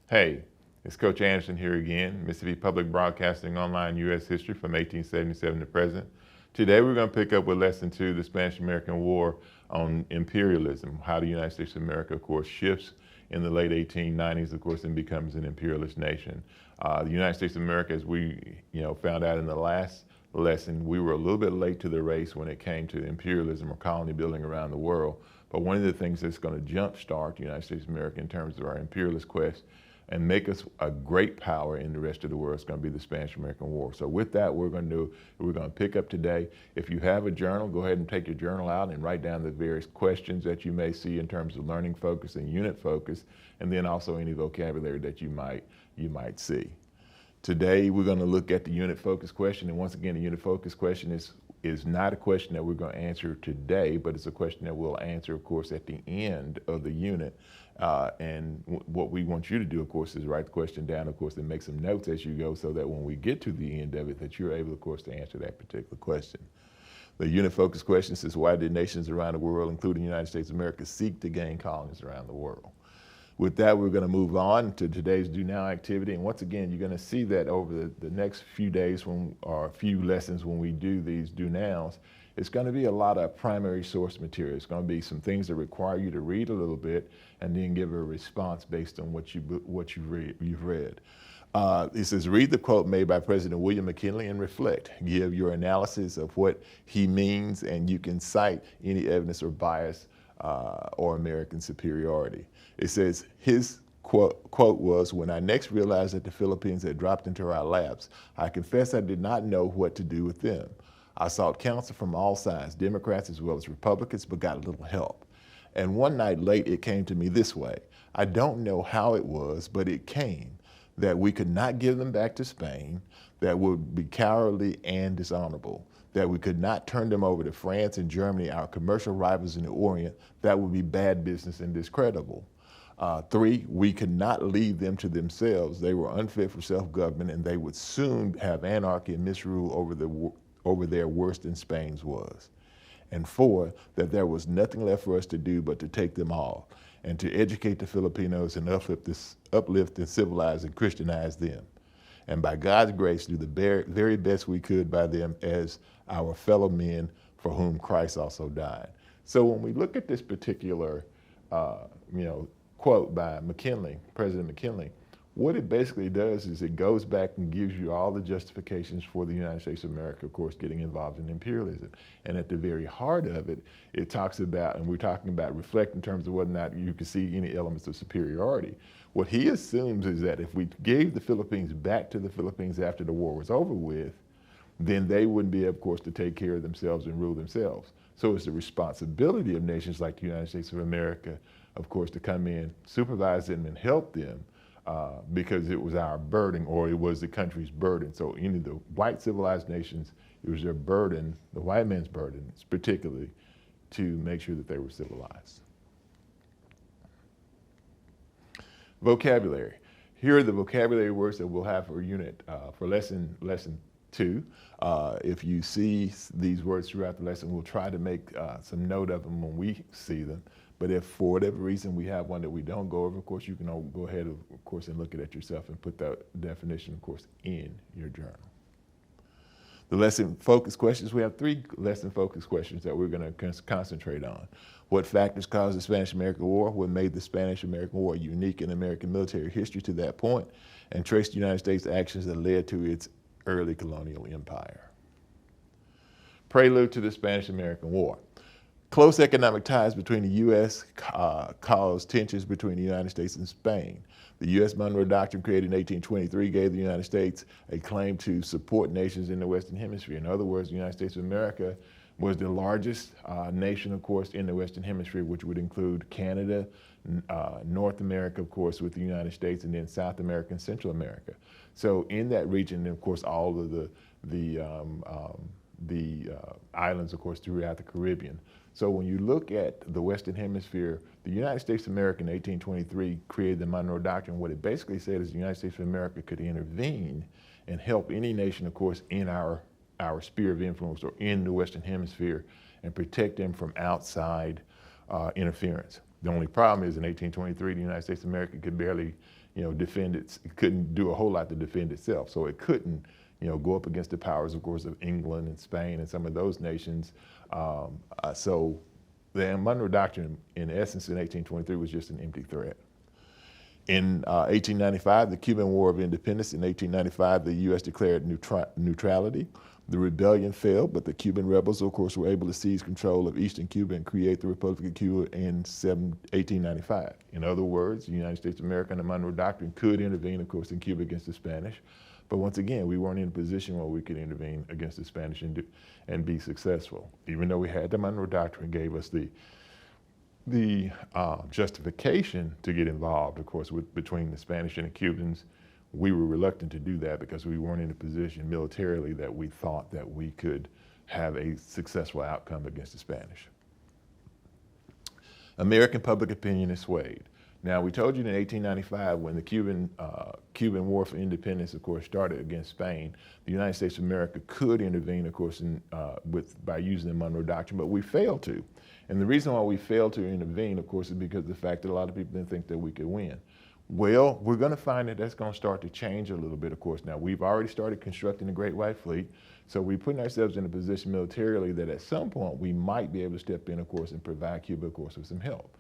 Hey, it's Coach Anderson here again, Mississippi Public Broadcasting Online U.S. History from 1877 to present. Today we're going to pick up with Lesson 2, the Spanish-American War on imperialism, how the United States of America, of course, shifts in the late 1890s, of course, and becomes an imperialist nation. The United States of America, as we found out in the last lesson, we were a little bit late to the race when it came to imperialism or colony building around the world. But one of the things that's going to jumpstart the United States of America in terms of our imperialist quest and make us a great power in the rest of the world is going to be the Spanish-American War. So with that, we're going to pick up today. If you have a journal, go ahead and take your journal out and write down the various questions that you may see in terms of learning focus and unit focus, and then also any vocabulary that you might see. Today, we're going to look at the unit focus question, and once again, the unit focus question is not a question that we're going to answer today, but it's a question that we'll answer, of course, at the end of the unit. What we want you to do, of course, is write the question down, of course, and make some notes as you go so that when we get to the end of it, that you're able, of course, to answer that particular question. The unit focus question says, why did nations around the world, including the United States of America, seek to gain colonies around the world? With that, we're going to move on to today's Do Now activity. And once again, you're going to see that over the next few days or a few lessons when we do these Do Nows, it's going to be a lot of primary source material. It's going to be some things that require you to read a little bit and then give a response based on what you've read. It says, read the quote made by President William McKinley and reflect. Give your analysis of what he means, and you can cite any evidence or bias or American superiority. It says his quote was, when I next realized that the Philippines had dropped into our laps, I confess I did not know what to do with them. I sought counsel from all sides, Democrats as well as Republicans, but got a little help. And one night late, it came to me this way. I don't know how it was, but it came that we could not give them back to Spain, that would be cowardly and dishonorable, that we could not turn them over to France and Germany, our commercial rivals in the Orient, that would be bad business and discreditable. 3, we could not leave them to themselves. They were unfit for self-government, and they would soon have anarchy and misrule over their worse than Spain's was. And 4, that there was nothing left for us to do but to take them all, and to educate the Filipinos and uplift and civilize and Christianize them. And by God's grace, do the very best we could by them as our fellow men for whom Christ also died. So when we look at this particular, quote by McKinley, President McKinley, what it basically does is it goes back and gives you all the justifications for the United States of America, of course, getting involved in imperialism. And at the very heart of it, it talks about, and we're talking about reflect in terms of whether or not you can see any elements of superiority. What he assumes is that if we gave the Philippines back to the Philippines after the war was over with, then they wouldn't be, of course, to take care of themselves and rule themselves. So it's the responsibility of nations like the United States of America, of course, to come in, supervise them, and help them because it was our burden, or it was the country's burden. So any of the white civilized nations, it was their burden, the white man's burden, particularly, to make sure that they were civilized. Vocabulary. Here are the vocabulary words that we'll have for unit, for lesson 2. If you see these words throughout the lesson, we'll try to make some note of them when we see them. But if for whatever reason we have one that we don't go over, of course, you can go ahead, of course, and look at it yourself and put that definition, of course, in your journal. The lesson focus questions, we have 3 lesson focus questions that we're going to concentrate on. What factors caused the Spanish-American War? What made the Spanish-American War unique in American military history to that point? And trace the United States actions that led to its early colonial empire. Prelude to the Spanish-American War. Close economic ties between the U.S. Caused tensions between the United States and Spain. The U.S. Monroe Doctrine, created in 1823, gave the United States a claim to support nations in the Western Hemisphere. In other words, the United States of America was the largest nation, of course, in the Western Hemisphere, which would include Canada, North America, of course, with the United States, and then South America and Central America. So in that region, of course, all of the islands, of course, throughout the Caribbean. So when you look at the Western Hemisphere, the United States of America in 1823 created the Monroe Doctrine. What it basically said is the United States of America could intervene and help any nation, of course, in our sphere of influence or in the Western Hemisphere and protect them from outside interference. The only problem is in 1823, the United States of America could barely it couldn't do a whole lot to defend itself. So it couldn't, go up against the powers, of course, of England and Spain and some of those nations. So the Monroe Doctrine, in essence, in 1823 was just an empty threat. In 1895, the Cuban War of Independence. In 1895, the U.S. declared neutrality. The rebellion failed, but the Cuban rebels, of course, were able to seize control of Eastern Cuba and create the Republic of Cuba in 1895. In other words, the United States of America and the Monroe Doctrine could intervene, of course, in Cuba against the Spanish. But once again, we weren't in a position where we could intervene against the Spanish and be successful. Even though we had the Monroe Doctrine, gave us the justification to get involved, of course, between the Spanish and the Cubans. We were reluctant to do that because we weren't in a position militarily that we thought that we could have a successful outcome against the Spanish. American public opinion is swayed. Now, we told you in 1895, when the Cuban War for Independence, of course, started against Spain, the United States of America could intervene, of course, by using the Monroe Doctrine, but we failed to. And the reason why we failed to intervene, of course, is because of the fact that a lot of people didn't think that we could win. Well, we're going to find that that's going to start to change a little bit, of course. Now, we've already started constructing the Great White Fleet, so we're putting ourselves in a position militarily that at some point we might be able to step in, of course, and provide Cuba, of course, with some help.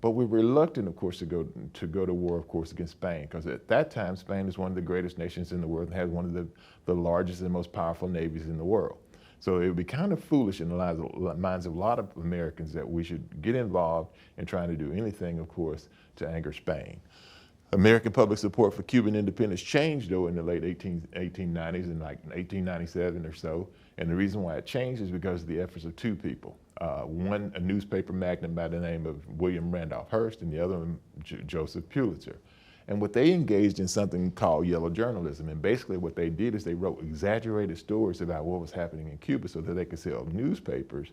But we're reluctant, of course, to go to war, of course, against Spain, because at that time, Spain is one of the greatest nations in the world and has one of the largest and most powerful navies in the world. So it would be kind of foolish in the minds of a lot of Americans that we should get involved in trying to do anything, of course, to anger Spain. American public support for Cuban independence changed, though, in the late 1890s, in like 1897 or so. And the reason why it changed is because of the efforts of two people. One, a newspaper magnate by the name of William Randolph Hearst, and the other one, Joseph Pulitzer. And what they engaged in something called yellow journalism. And basically what they did is they wrote exaggerated stories about what was happening in Cuba so that they could sell newspapers,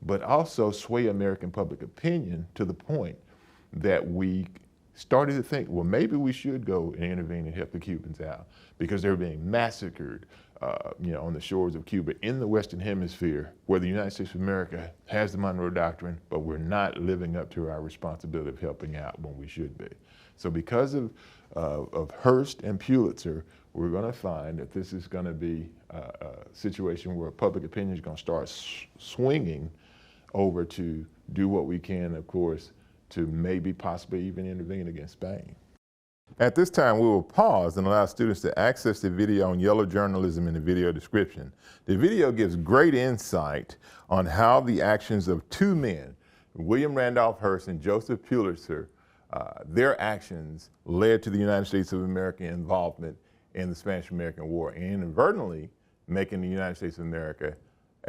but also sway American public opinion to the point that we started to think, well, maybe we should go and intervene and help the Cubans out because they were being massacred, on the shores of Cuba in the Western Hemisphere, where the United States of America has the Monroe Doctrine, but we're not living up to our responsibility of helping out when we should be. So because of Hearst and Pulitzer, we're going to find that this is going to be a situation where public opinion is going to start swinging over to do what we can, of course, to maybe possibly even intervene against Spain. At this time, we will pause and allow students to access the video on yellow journalism in the video description. The video gives great insight on how the actions of two men, William Randolph Hearst and Joseph Pulitzer, their actions led to the United States of America involvement in the Spanish-American War, and inadvertently making the United States of America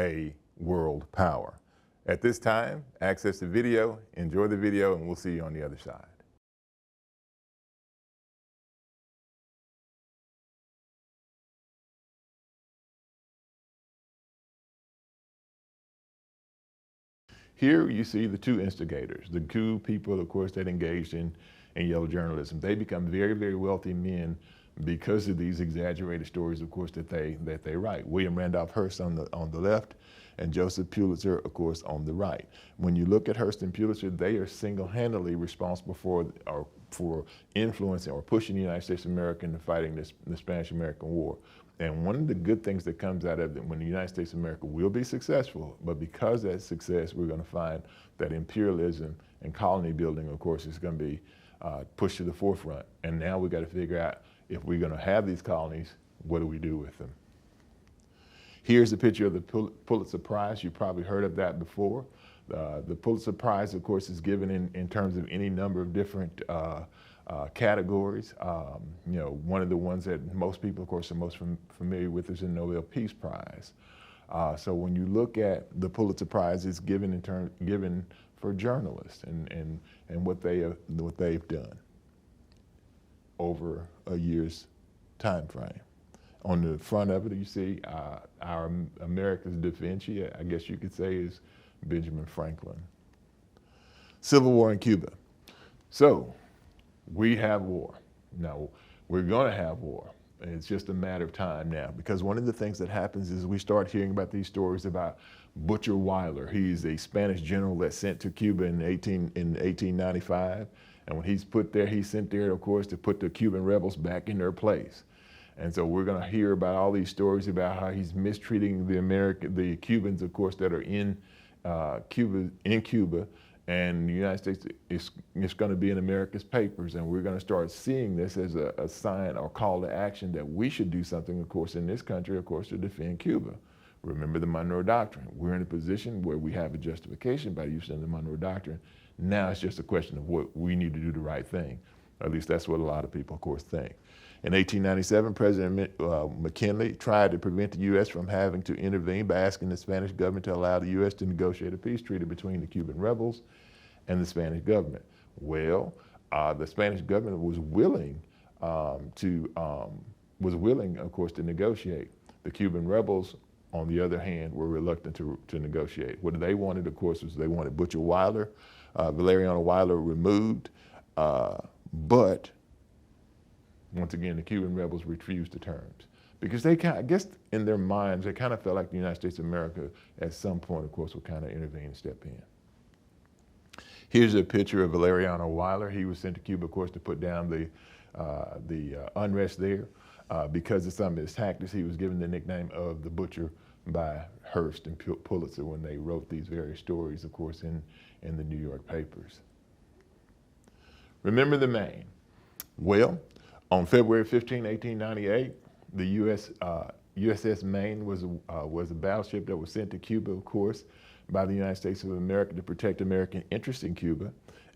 a world power. At this time, access the video, enjoy the video, and we'll see you on the other side. Here you see the two instigators, the two people, of course, that engaged in yellow journalism. They become very, very wealthy men because of these exaggerated stories, of course, that they write. William Randolph Hearst on the left, and Joseph Pulitzer, of course, on the right. When you look at Hearst and Pulitzer, they are single-handedly responsible for influencing or pushing the United States of America into fighting the Spanish-American War. And one of the good things that comes out of it, when the United States of America will be successful, but because of that success, we're going to find that imperialism and colony building, of course, is going to be pushed to the forefront. And now we've got to figure out, if we're going to have these colonies, what do we do with them? Here's a picture of the Pulitzer Prize. You've probably heard of that before. The Pulitzer Prize, of course, is given in terms of any number of different categories. One of the ones that most people, of course, are most familiar with is the Nobel Peace Prize. So when you look at the Pulitzer Prize, it's given for journalists and what they've done over a year's time frame. On the front of it, you see our America's Da Vinci, I guess you could say, is Benjamin Franklin. Civil War in Cuba. So we have war. Now, we're going to have war. It's just a matter of time now, because one of the things that happens is we start hearing about these stories about Butcher Weyler. He's a Spanish general that's sent to Cuba in 1895. And when he's put there, he's sent there, of course, to put the Cuban rebels back in their place. And so we're going to hear about all these stories about how he's mistreating the Cubans, of course, that are in Cuba, and the United States is going to be in America's papers, and we're going to start seeing this as a sign or call to action that we should do something, of course, in this country, of course, to defend Cuba. Remember the Monroe Doctrine. We're in a position where we have a justification by using the Monroe Doctrine. Now it's just a question of what we need to do the right thing. At least that's what a lot of people, of course, think. In 1897, President McKinley tried to prevent the U.S. from having to intervene by asking the Spanish government to allow the U.S. to negotiate a peace treaty between the Cuban rebels and the Spanish government. Well, the Spanish government was willing, of course, to negotiate. The Cuban rebels, on the other hand, were reluctant to negotiate. What they wanted, of course, was they wanted Butcher Wilder, Valeriano Wilder removed, but once again, the Cuban rebels refused the terms because I guess in their minds, they kind of felt like the United States of America at some point, of course, would kind of intervene and step in. Here's a picture of Valeriano Wilder. He was sent to Cuba, of course, to put down the unrest there. Because of some of his tactics, he was given the nickname of the Butcher by Hearst and Pulitzer when they wrote these various stories, of course, in the New York papers. Remember the Maine. Well, on February 15, 1898, the USS Maine was a battleship that was sent to Cuba, of course, by the United States of America to protect American interests in Cuba,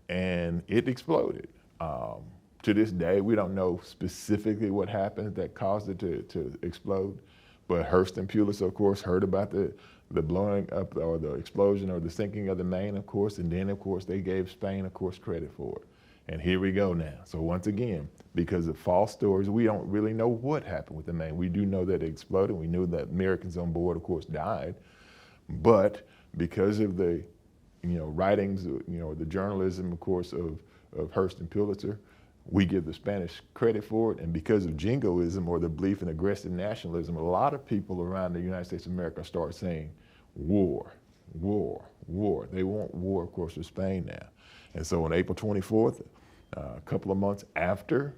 and it exploded. To this day, we don't know specifically what happened that caused it to explode, but Hearst and Pulitzer, of course, heard about the blowing up or the explosion or the sinking of the Maine, of course, and then, of course, they gave Spain, of course, credit for it. And here we go now. So once again, because of false stories, we don't really know what happened with the Maine. We do know that it exploded. We knew that Americans on board, of course, died. But because of the, writings, the journalism, of course, of Hearst and Pulitzer, we give the Spanish credit for it. And because of jingoism or the belief in aggressive nationalism, a lot of people around the United States of America start saying, war, war, war. They want war, of course, with Spain now. And so on April 24th, a couple of months after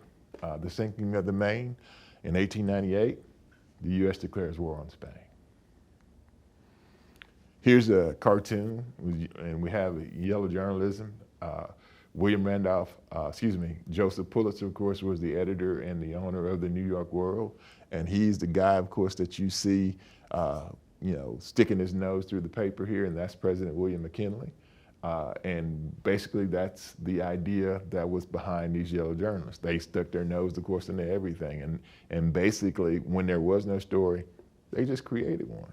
the sinking of the Maine in 1898, the U.S. declares war on Spain. Here's a cartoon, and we have yellow journalism. Joseph Pulitzer, of course, was the editor and the owner of the New York World. And he's the guy, of course, that you see, sticking his nose through the paper here, and that's President William McKinley. And basically that's the idea that was behind these yellow journalists. They stuck their nose, of course, into everything. And basically when there was no story, they just created one.